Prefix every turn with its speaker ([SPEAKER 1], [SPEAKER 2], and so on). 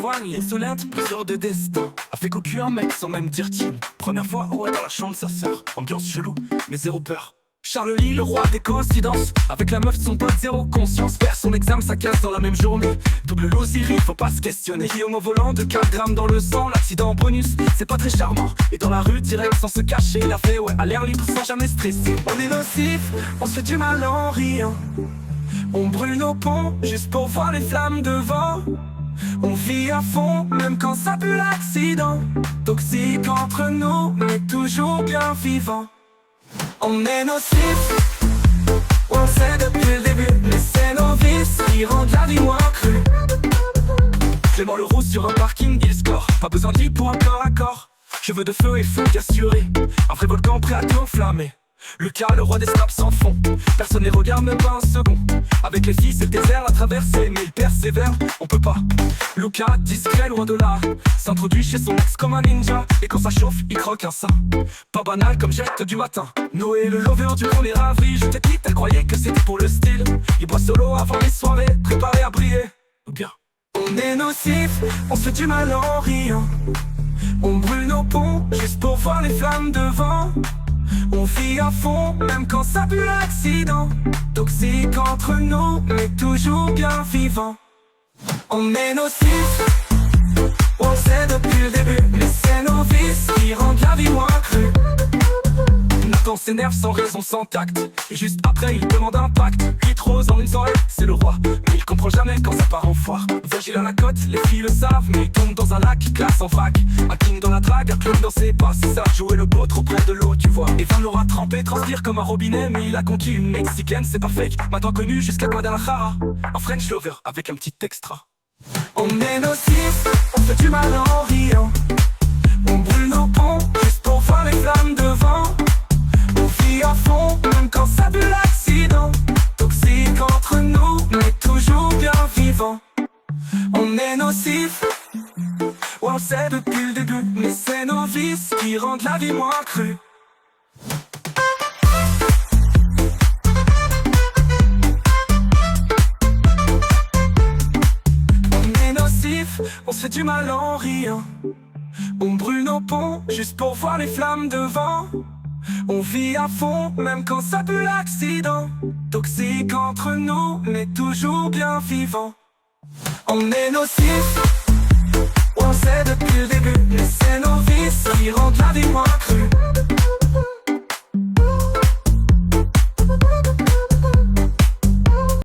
[SPEAKER 1] éloigne. Insolente, plusieurs de destin a fait qu'aucun mec sans même dire team. Première fois, ouais, dans la chambre de sa sœur. Ambiance chelou, mais zéro peur. Charles Lee, le roi des coïncidences. Avec la meuf de son pote, zéro conscience. Faire son examen, ça casse dans la même journée. Double loserie, faut pas se questionner. Guillaume au volant, de 4 grammes dans le sang. L'accident bonus, c'est pas très charmant. Et dans la rue, direct, sans se cacher, il a fait, ouais, à l'air libre, sans jamais stresser. On est nocif, on se fait du mal en riant. On brûle nos ponts, juste pour voir les flammes devant. On vit à fond, même quand ça pue l'accident. Toxique entre nous, mais toujours bien vivant. On est nocif, on le sait depuis le début. Mais c'est nos vices qui rendent la vie moins crue. Clément le rouge sur un parking, il score. Pas besoin de lui pour un corps à corps. Cheveux de feu et feu assuré. Un vrai volcan prêt à tout enflammer. Lucas, le roi des snaps sans fond. Personne les regarde même pas un second. Avec les filles c'est le désert à traverser, mais il persévère, on peut pas. Lucas, discret, loin de là, s'introduit chez son ex comme un ninja. Et quand ça chauffe, il croque un sein. Pas banal comme jette du matin. Noé, le lover du premier avril. Je t'ai dit, elle croyait que c'était pour le style. Il boit solo avant les soirées, préparé à briller. Ou bien. On est nocif, on se fait du mal en riant. On brûle nos ponts, juste pour voir les flammes devant. On vit à fond, même quand ça pue l'accident. Toxique entre nous, mais toujours bien vivant. On est nocif, on le sait depuis le début. Mais c'est nos vices qui rendent la vie moins crue. Nathan s'énerve sans raison, sans tact. Et juste après il demande un pacte. 8 roses en une soirée, c'est le roi. Mais il comprend jamais quand ça part en foire. Virgile à la côte, les filles le savent. Mais il tombe dans un lac, il classe en vrac. Un king dans la drague, un clown dans ses pas. C'est ça, jouer le beau trop près de l'eau, tu vois. Et Van l'aura trempé, transpire comme un robinet. Mais il a conquis une mexicaine, c'est pas fake. Maintenant connu jusqu'à Guadalajara. Un French lover avec un petit extra. On est nocif, on fait du mal en riant. On brûle nos ponts, juste pour voir les flammes devant. On vit à fond, même quand ça pue l'accident. Toxique entre nous, mais toujours bien vivant. On est nocif, on le sait depuis le début. Mais c'est nos vices qui rendent la vie moins crue. On est nocif, on se fait du mal en riant. On brûle nos ponts, juste pour voir les flammes devant. On vit à fond, même quand ça pue l'accident. Toxique entre nous, mais toujours bien vivant. On est nocif, on le sait depuis le début. Mais c'est nos vices qui rendent la vie moins crue.